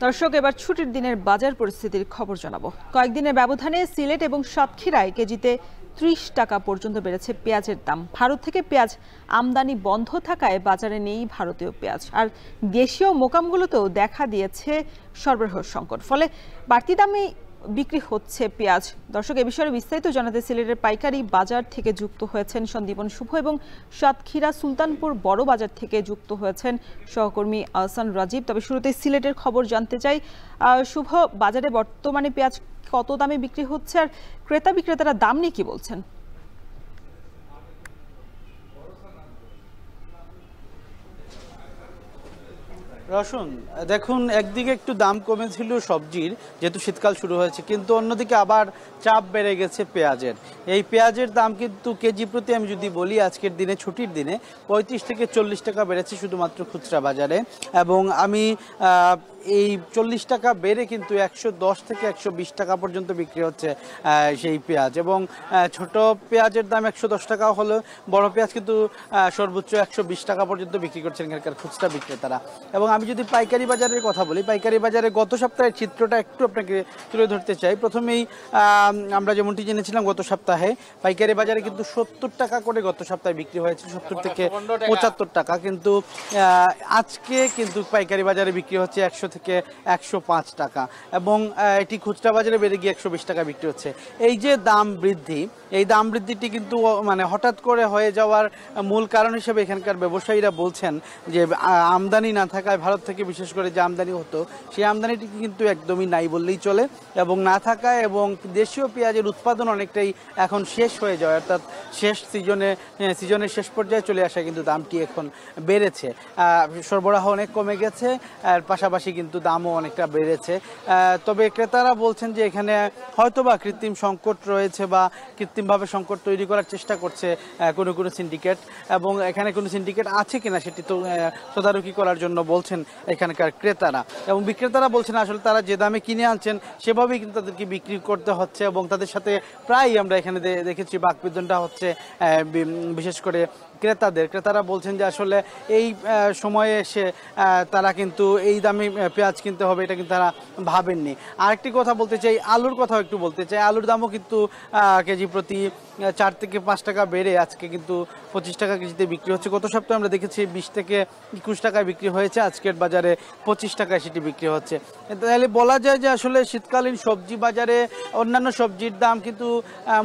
দর্শক, এবার ছুটির দিনের বাজার পরিস্থিতির খবর জানাবো। কয়েকদিনের ব্যবধানে সিলেট এবং সাতক্ষীরায় কেজিতে ৩০ টাকা পর্যন্ত বেড়েছে পেঁয়াজের দাম। ভারত থেকে পেঁয়াজ আমদানি বন্ধ থাকায় বাজারে নেই ভারতীয় পেঁয়াজ, আর দেশীয় মোকামগুলোতেও দেখা দিয়েছে সরবরাহ সংকট, ফলে বাড়তি দামে বিক্রি হচ্ছে পেঁয়াজ। দর্শক, এ বিষয়ে বিস্তারিত জানাতে সিলেটের পাইকারি বাজার থেকে যুক্ত হয়েছেন সন্দীপন শুভ এবং সাতক্ষীরা সুলতানপুর বড় বাজার থেকে যুক্ত হয়েছেন সহকর্মী আহসান রাজীব। তবে শুরুতে সিলেটের খবর জানতে চাই। শুভ, বাজারে বর্তমানে পেঁয়াজ কত দামে বিক্রি হচ্ছে, আর ক্রেতা বিক্রেতারা দাম নিয়ে কি বলছেন? রসুন দেখুন, একদিকে একটু দাম কমেছিল সবজির, যেহেতু শীতকাল শুরু হয়েছে, কিন্তু অন্যদিকে আবার চাপ বেড়ে গেছে পেঁয়াজের। এই পেঁয়াজের দাম কিন্তু কেজি প্রতি আমি যদি বলি, আজকের দিনে ছুটির দিনে ৩৫ থেকে ৪০ টাকা বেড়েছে শুধুমাত্র খুচরা বাজারে। এবং আমি এই ৪০ টাকা বেড়ে কিন্তু ১১০ থেকে ১২০ টাকা পর্যন্ত বিক্রি হচ্ছে সেই পেঁয়াজ। এবং ছোট পেঁয়াজের দাম ১১০ টাকা হলো, বড় পেঁয়াজ কিন্তু সর্বোচ্চ ১২০ টাকা পর্যন্ত বিক্রি করছেন এখানকার খুচরা বিক্রেতারা। এবং আমি যদি পাইকারি বাজারের কথা বলি, পাইকারি বাজারে গত সপ্তাহের চিত্রটা একটু আপনাকে তুলে ধরতে চাই। প্রথমেই আমরা যেমনটি জেনেছিলাম, গত সপ্তাহে পাইকারি বাজারে কিন্তু ৭০ টাকা করে গত সপ্তাহে বিক্রি হয়েছে, ৭০ থেকে ৭৫ টাকা। কিন্তু আজকে কিন্তু পাইকারি বাজারে বিক্রি হচ্ছে ১০০ থেকে ১০৫ টাকা, এবং এটি খুচরা বাজারে বেড়ে গিয়ে ১২০ টাকা বিক্রি হচ্ছে। এই যে দাম বৃদ্ধি, এই দাম বৃদ্ধিটি কিন্তু মানে হঠাৎ করে হয়ে যাওয়ার মূল কারণ হিসেবে এখানকার ব্যবসায়ীরা বলছেন যে আমদানি না থাকায়, ভারত থেকে বিশেষ করে যে আমদানি হতো সেই আমদানিটি কিন্তু একদমই নাই বললেই চলে, এবং না থাকায় এবং দেশীয় পেঁয়াজের উৎপাদন অনেকটাই এখন শেষ হয়ে যায়, অর্থাৎ শেষ সিজনের শেষ পর্যায়ে চলে আসা কিন্তু দামটি এখন বেড়েছে। সরবরাহ অনেক কমে গেছে, আর পাশাপাশি কিন্তু দামও অনেকটা বেড়েছে। তবে ক্রেতারা বলছেন যে এখানে হয়তোবা কৃত্রিম সংকট রয়েছে, বা কৃত্রিমভাবে সংকট তৈরি করার চেষ্টা করছে কোনো কোনো সিন্ডিকেট, এবং এখানে কোনো সিন্ডিকেট আছে কিনা সেটি তো তদারকি করার জন্য বলছেন এখানকার ক্রেতারা। এবং বিক্রেতারা বলছেন আসলে তারা যে দামে কিনে আনছেন সেভাবেই কিন্তু তাদেরকে বিক্রি করতে হচ্ছে, এবং তাদের সাথে প্রায়ই আমরা এখানে দেখেছি বাকবিতণ্ডা হচ্ছে, বিশেষ করে ক্রেতারা বলছেন যে আসলে এই সময়ে এসে তারা কিন্তু এই দামে পেঁয়াজ কিনতে হবে এটা কিন্তু তারা ভাবেননি। আরেকটি কথা বলতে চাই, আলুর কথাও একটু বলতে চাই। আলুর দামও কিন্তু কেজি প্রতি ৪ থেকে ৫ টাকা বেড়ে আজকে কিন্তু ২৫ টাকা কেজিতে বিক্রি হচ্ছে। গত সপ্তাহে আমরা দেখেছি ২০ থেকে ২১ টাকায় বিক্রি হয়েছে, আজকের বাজারে ২৫ টাকায় সেটি বিক্রি হচ্ছে। তাহলে বলা যায় যে আসলে শীতকালীন সবজি বাজারে অন্যান্য সবজির দাম কিন্তু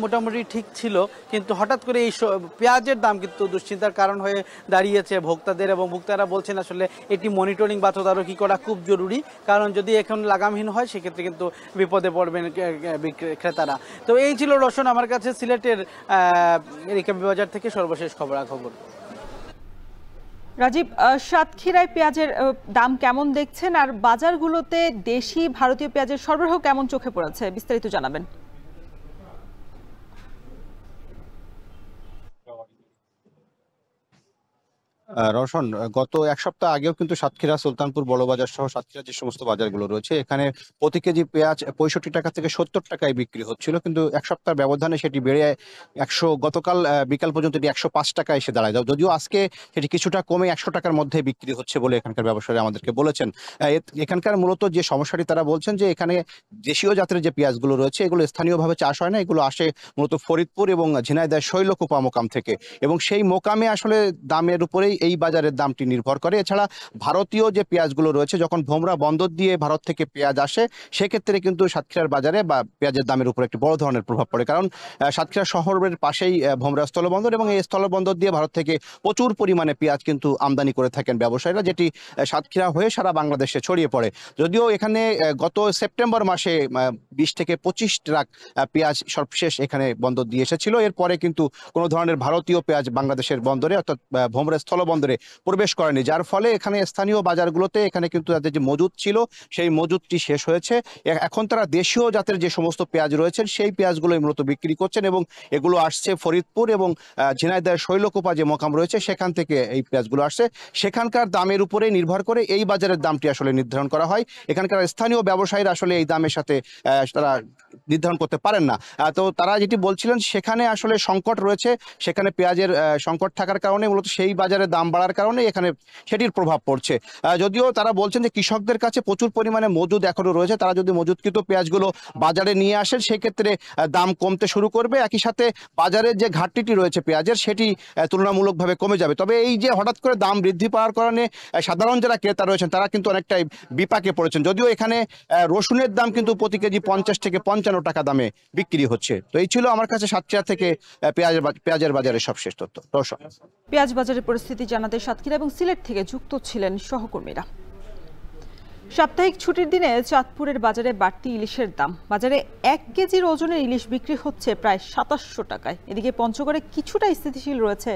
মোটামুটি ঠিক ছিল, কিন্তু হঠাৎ করে এই পেঁয়াজের দাম কিন্তু দুশ্চিন্তার কারণ হয়ে দাঁড়িয়েছে ভোক্তাদের, এবং ভোক্তারা বলছেন আসলে এটি মনিটরিং বা তদারকি করা খুব জরুরি, কারণ যদি এখন লাগামহীন হয় সেক্ষেত্রে কিন্তু বিপদে পড়বেন ক্রেতারা। তো এই ছিল রসুন আমার কাছে সিলেটের রিকাবি বাজার থেকে সর্বশেষ খবরাখবর। রাজীব, সাতক্ষীরায় পেঁয়াজের দাম কেমন দেখছেন, আর বাজারগুলোতে দেশি ভারতীয় পেঁয়াজের সরবরাহ কেমন চোখে পড়েছে, বিস্তারিত জানাবেন। রওশন, গত এক সপ্তাহ আগেও কিন্তু সাতক্ষীরা সুলতানপুর বড় বাজার সহ সাতক্ষীরা যে সমস্ত বাজারগুলো রয়েছে এখানে প্রতি কেজি পেঁয়াজ ৬৫ টাকা থেকে ৭০ টাকায় বিক্রি হচ্ছিল, কিন্তু এক সপ্তাহ ব্যবধানে সেটি বেড়ে গতকাল বিকাল পর্যন্ত এটি ১০৫ টাকায় এসে দাঁড়ায়। যদিও আজকে সেটি কিছুটা কমে ১০০ টাকার মধ্যে বিক্রি হচ্ছে বলে এখানকার ব্যবসায়ী আমাদেরকে বলেছেন। এখানকার মূলত যে সমস্যাটি তারা বলছেন যে এখানে দেশীয় জাতের যে পেঁয়াজগুলো রয়েছে এগুলো স্থানীয়ভাবে চাষ হয় না, এগুলো আসে মূলত ফরিদপুর এবং ঝিনাইদহ শৈলকুপা মোকাম থেকে, এবং সেই মোকামে আসলে দামের উপরেই এই বাজারের দামটি নির্ভর করে। এছাড়া ভারতীয় যে পেঁয়াজগুলো রয়েছে, যখন ভোমরা বন্দর দিয়ে ভারত থেকে পেঁয়াজ আসে সেক্ষেত্রে কিন্তু সাতক্ষীরার বাজারে বা পেঁয়াজের দামের উপর একটি বড় ধরনের প্রভাব পড়ে, কারণ সাতক্ষীরা শহরের পাশেই ভোমরা স্থলবন্দর, এবং এই স্থলবন্দর দিয়ে ভারত থেকে প্রচুর পরিমাণে পেঁয়াজ কিন্তু আমদানি করে থাকেন ব্যবসায়ীরা, যেটি সাতক্ষীরা হয়ে সারা বাংলাদেশে ছড়িয়ে পড়ে। যদিও এখানে গত সেপ্টেম্বর মাসে ২০ থেকে ২৫ ট্রাক পেঁয়াজ সর্বশেষ এখানে বন্দর দিয়ে এসেছিল, এরপরে কিন্তু কোনো ধরনের ভারতীয় পেঁয়াজ বাংলাদেশের বন্দরে অর্থাৎ ভোমরা স্থলবন্দরে প্রবেশ করেনি, যার ফলে এখানে স্থানীয় বাজারগুলোতে এখানে কিন্তু তাদের যে মজুদ ছিল সেই মজুদটি শেষ হয়েছে। এখন তারা দেশীয় জাতের যে সমস্ত পেঁয়াজ রয়েছেন সেই পেঁয়াজগুলোই মূলত বিক্রি করছেন, এবং এগুলো আসছে ফরিদপুর এবং ঝিনাইদহ শৈলকুপা যে মোকাম রয়েছে সেখান থেকে এই পেঁয়াজগুলো আসছে। সেখানকার দামের উপরেই নির্ভর করে এই বাজারের দামটি আসলে নির্ধারণ করা হয়। এখানকার স্থানীয় ব্যবসায়ীরা আসলে এই দামের সাথে তারা নির্ধারণ করতে পারেন না। তো তারা যেটি বলছিলেন সেখানে আসলে সংকট রয়েছে, সেখানে পেঁয়াজের সংকট থাকার কারণে মূলত সেই বাজারে দাম বাড়ার কারণে এখানে সেটির প্রভাব পড়ছে। যদিও তারা বলছেন যে কৃষকদের কাছে প্রচুর পরিমাণে মজুদ এখনো রয়েছে, তারা যদি মজুদকৃত পেঁয়াজগুলো বাজারে নিয়ে আসেন সেক্ষেত্রে দাম কমতে শুরু করবে, একই সাথে বাজারের যে ঘাটতিটি রয়েছে পেঁয়াজের সেটি তুলনামূলকভাবে কমে যাবে। তবে এই যে হঠাৎ করে দাম বৃদ্ধি পাওয়ার কারণে সাধারণ যারা ক্রেতা রয়েছেন তারা কিন্তু অনেকটাই বিপাকে পড়েছেন। যদিও এখানে রসুনের দাম কিন্তু প্রতি কেজি 50 থেকে 55 টাকা দামে বিক্রি হচ্ছে। তো এই ছিল আমার কাছে সাতক্ষীরা থেকে পেঁয়াজের বাজারে সবশেষ তথ্য। দর্শক, পেঁয়াজ বাজারের পরিস্থিতি জানাতে সাতক্ষীরা এবং সিলেট থেকে যুক্ত ছিলেন সহকর্মীরা। সাপ্তাহিক ছুটির দিনে চাঁদপুরের বাজারে বাড়তি ইলিশের দাম। বাজারে 1 কেজির ওজনের ইলিশ বিক্রি হচ্ছে প্রায় 2700 টাকায়। এদিকে পঞ্চগড়ে কিছুটা স্থিতিশীল রয়েছে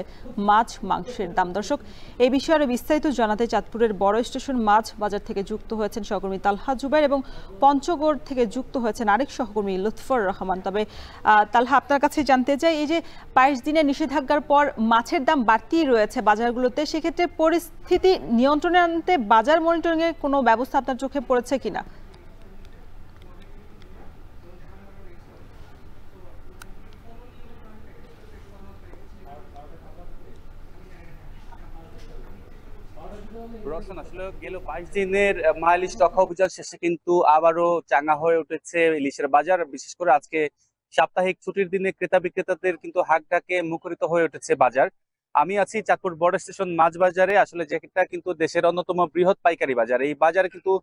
মাছ মাংসের দাম। দর্শক, এই বিষয়ে আরো বিস্তারিত জানাতে চাঁদপুরের বড় স্টেশন মাছ বাজার থেকে যুক্ত হয়েছেন সহকর্মী তালহা জুবাইর এবং পঞ্চগড় থেকে যুক্ত হয়েছেন আরেক সহকর্মী লুৎফর রহমান। তবে তালহা, আপনার কাছে জানতে চাই, এই যে 22 দিনের নিষেধাজ্ঞার পর মাছের দাম বাড়তিই রয়েছে বাজারগুলোতে, সেক্ষেত্রে পরিস্থিতি নিয়ন্ত্রণে আনতে বাজার মনিটরিং এর কোনো ব্যবস্থা আপনার চোখে পড়েছে কিনা? রওশন, আসলে গেল 22 দিনের মাইলিশ রক্ষা অভিযান শেষে কিন্তু আবারও চাঙ্গা হয়ে উঠেছে ইলিশের বাজার। বিশেষ করে আজকে সাপ্তাহিক ছুটির দিনে ক্রেতা বিক্রেতাদের কিন্তু হাক ডাকে মুখরিত হয়ে উঠেছে বাজার। আমি আছি চাঁদপুর বড় স্টেশন মাছ বাজারে, আসলে যেটা কিন্তু দেশের অন্যতম বৃহৎ পাইকারি বাজার। এই বাজারে কিন্তু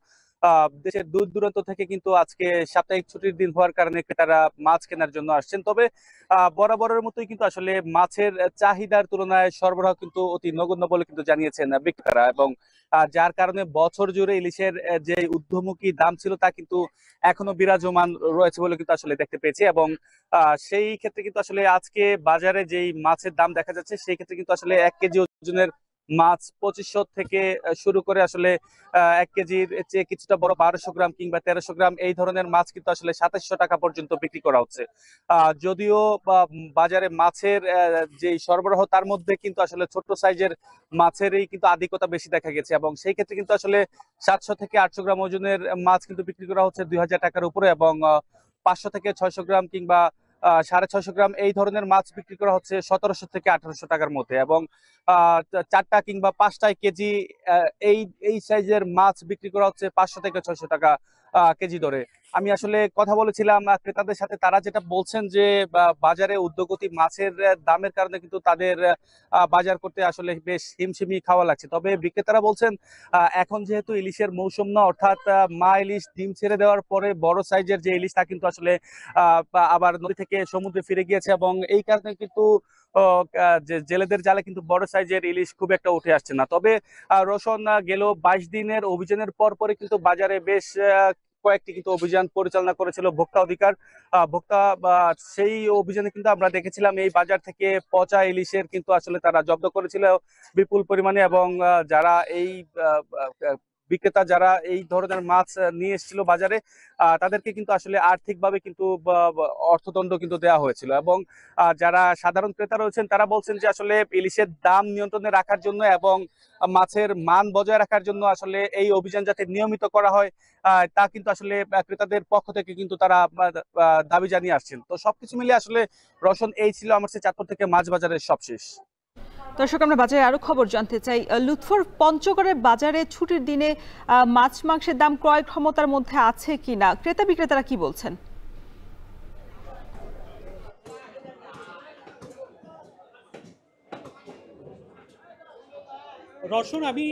দেশের দূর দূরান্ত থেকে কিন্তু আজকে সাপ্তাহিক ছুটির দিন হওয়ার কারণে ক্রেতারা মাছ কেনার জন্য আসছেন। তবে বরাবরের মতোই কিন্তু আসলে মাছের চাহিদার তুলনায় সরবরাহ কিন্তু অতি নগণ্য বলে কিন্তু জানিয়েছেন বিক্রেতারা, এবং যার কারণে বছর জুড়ে ইলিশের যে ঊর্ধ্বমুখী দাম ছিল তা কিন্তু এখনো বিরাজমান রয়েছে বলে কিন্তু আসলে দেখতে পেয়েছি। এবং সেই ক্ষেত্রে কিন্তু আসলে আজকে বাজারে যেই মাছের দাম দেখা যাচ্ছে সেই ক্ষেত্রে কিন্তু আসলে 1 কেজি ওজনের মাছ 2500 থেকে শুরু করে আসলে 1 কেজির চেয়ে কিছুটা বড় 1200 গ্রাম কিংবা 1300 গ্রাম এই ধরনের মাছ কিন্তু আসলে 2700 টাকা পর্যন্ত বিক্রি করা হচ্ছে। যদিও বাজারে মাছের যে সরবরাহ তার মধ্যে কিন্তু আসলে ছোট সাইজের মাছেরই কিন্তু আধিক্যতা বেশি দেখা গেছে, এবং সেই ক্ষেত্রে কিন্তু আসলে 700 থেকে 800 গ্রাম ওজনের মাছ কিন্তু বিক্রি করা হচ্ছে 2000 টাকার উপরে, এবং 500 থেকে 600 গ্রাম কিংবা 650 গ্রাম এই ধরনের মাছ বিক্রি করা হচ্ছে 1700 থেকে 1800 টাকার মধ্যে, এবং 4টা কিংবা 5টায় কেজি এই সাইজের মাছ বিক্রি করা হচ্ছে 500 থেকে 600 টাকা কেজি দরে। আমি আসলে কথা বলেছিলাম ক্রেতাদের সাথে, তারা যেটা বলছেন যে বাজারে ঊর্ধ্বগতি মাছের দামের কারণে কিন্তু তাদের বাজার করতে আসলে বেশ হিমশিমি খাওয়া লাগছে। তবে বিক্রেতারা বলছেন এখন যেহেতু ইলিশের মৌসুম না, অর্থাৎ মা ইলিশ ডিম ছেড়ে দেওয়ার পরে বড় সাইজের যে ইলিশ তা কিন্তু আসলে আবার নদী থেকে সমুদ্রে ফিরে গিয়েছে, এবং এই কারণে কিন্তু জেলেদের জালে কিন্তু বড় সাইজের ইলিশ খুব একটা উঠে আসছে না। তবে রওশন, গেল 22 দিনের অভিযানের পরে কিন্তু বাজারে বেশ কয়েকটি কিন্তু অভিযান পরিচালনা করেছিল ভোক্তা অধিকার। সেই অভিযানে কিন্তু আমরা দেখেছিলাম এই বাজার থেকে পচা ইলিশের কিন্তু আসলে তারা জব্দ করেছিল বিপুল পরিমাণে, এবং যারা এই বিক্রেতা যারা এই ধরনের মাছ নিয়ে এসেছিল বাজারে তাদেরকে কিন্তু আসলে আর্থিকভাবে কিন্তু অর্থদণ্ড কিন্তু দেওয়া হয়েছিল। এবং যারা সাধারণ ক্রেতা রয়েছেন তারা বলছেন যে আসলে ইলিশের দাম নিয়ন্ত্রণে রাখার জন্য এবং মাছের মান বজায় রাখার জন্য আসলে এই অভিযান যাতে নিয়মিত করা হয় তা কিন্তু আসলে ক্রেতাদের পক্ষ থেকে কিন্তু তারা দাবি জানিয়ে আসছেন। তো সবকিছু মিলে আসলে রওশন, এই ছিল আমার চাঁদপুর থেকে মাছ বাজারের সবশেষ। দর্শক, আমরা বাজারে আরো খবর জানতে চাই। লুৎফর, পঞ্চগড়ের বাজারে ছুটির দিনে মাছ মাংসের দাম ক্রয় ক্ষমতার মধ্যে আছে কিনা, ক্রেতা বিক্রেতারা কি বলছেন? রওশন, আমি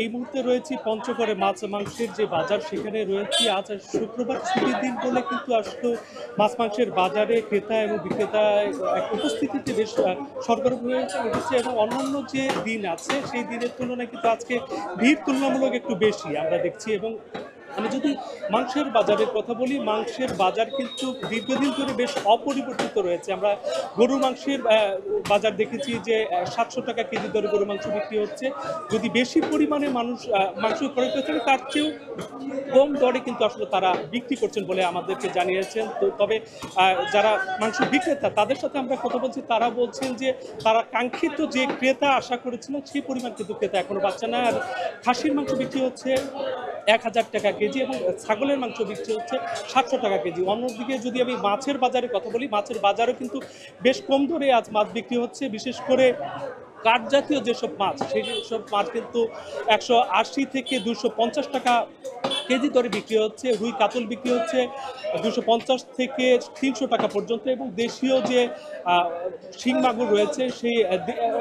এই মুহূর্তে রয়েছি পঞ্চগড়ে মাছ মাংসের যে বাজার সেখানে রয়েছি। আজ শুক্রবার ছুটির দিন বলে কিন্তু আসলে মাছ মাংসের বাজারে ক্রেতা এবং বিক্রেতা উপস্থিতিতে বেশ সরগরম হয়ে উঠেছে, এবং অন্যান্য যে দিন আছে সেই দিনের তুলনায় কিন্তু আজকে ভিড় তুলনামূলক একটু বেশি আমরা দেখছি। এবং আমি যদি মাংসের বাজারের কথা বলি, মাংসের বাজার কিন্তু দীর্ঘদিন ধরে বেশ অপরিবর্তিত রয়েছে। আমরা গরু মাংসের বাজার দেখেছি যে 700 টাকা কেজি দরে গরু মাংস বিক্রি হচ্ছে। যদি বেশি পরিমাণে মানুষ মাংস ক্রয় করছেন তার চেয়েও কম দরে কিন্তু আসলে তারা বিক্রি করছেন বলে আমাদেরকে জানিয়েছেন। তো তবে যারা মাংস বিক্রেতা তাদের সাথে আমরা কথা বলছি, তারা বলছেন যে তারা কাঙ্ক্ষিত যে ক্রেতা আশা করেছিলেন সেই পরিমাণ কিন্তু ক্রেতা এখনো পাচ্ছে না। আর খাসির মাংস বিক্রি হচ্ছে 1000 টাকা কেজি এবং ছাগলের মাংস বিক্রি হচ্ছে 700 টাকা কেজি। অন্যদিকে যদি আমি মাছের বাজারের কথা বলি, মাছের বাজারও কিন্তু বেশ কম দরে আজ মাছ বিক্রি হচ্ছে। বিশেষ করে কাঠ জাতীয় যেসব মাছ, সেই সব মাছ কিন্তু 180 থেকে 250 টাকা কেজি দরে বিক্রি হচ্ছে। রুই কাতল বিক্রি হচ্ছে 250 থেকে 300 টাকা পর্যন্ত এবং দেশীয় যে শিং মাগুর রয়েছে সেই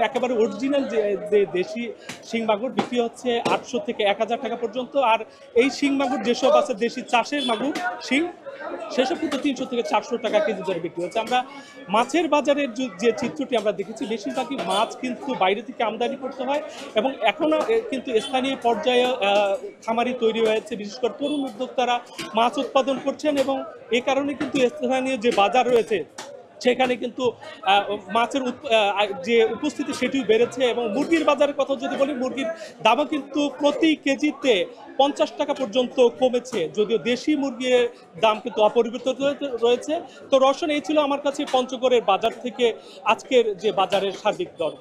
একেবারে অরিজিনাল যে দেশি শিং মাগুর বিক্রি হচ্ছে 800 থেকে 1000 টাকা পর্যন্ত। আর এই শিং মাগুর যেসব আছে দেশি চাষের মাগুর শিং, সেসব কিন্তু 300 থেকে 400 টাকা কেজি দরে বিক্রি হচ্ছে। আমরা মাছের বাজারের যে চিত্রটি আমরা দেখেছি, বেশিরভাগই মাছ কিন্তু বাইরে থেকে আমদানি করতে হয় এবং এখনও কিন্তু স্থানীয় পর্যায়ে খামারি তৈরি হয়েছে। বিশেষ করে তরুণ উদ্যোক্তারা মাছ উৎপাদন করছেন এবং এই কারণে কিন্তু স্থানীয় যে বাজার রয়েছে সেখানে কিন্তু মাছের যে উপস্থিতি সেটিও বেড়েছে। এবং মুরগির বাজারের কথা যদি বলি, মুরগির দামও কিন্তু প্রতি কেজিতে 50 টাকা পর্যন্ত কমেছে, যদিও দেশি মুরগির দাম কিন্তু অপরিবর্তিত রয়েছে। তো রওশন, এই ছিল আমার কাছে পঞ্চগড়ের বাজার থেকে আজকের যে বাজারের সার্বিক দর।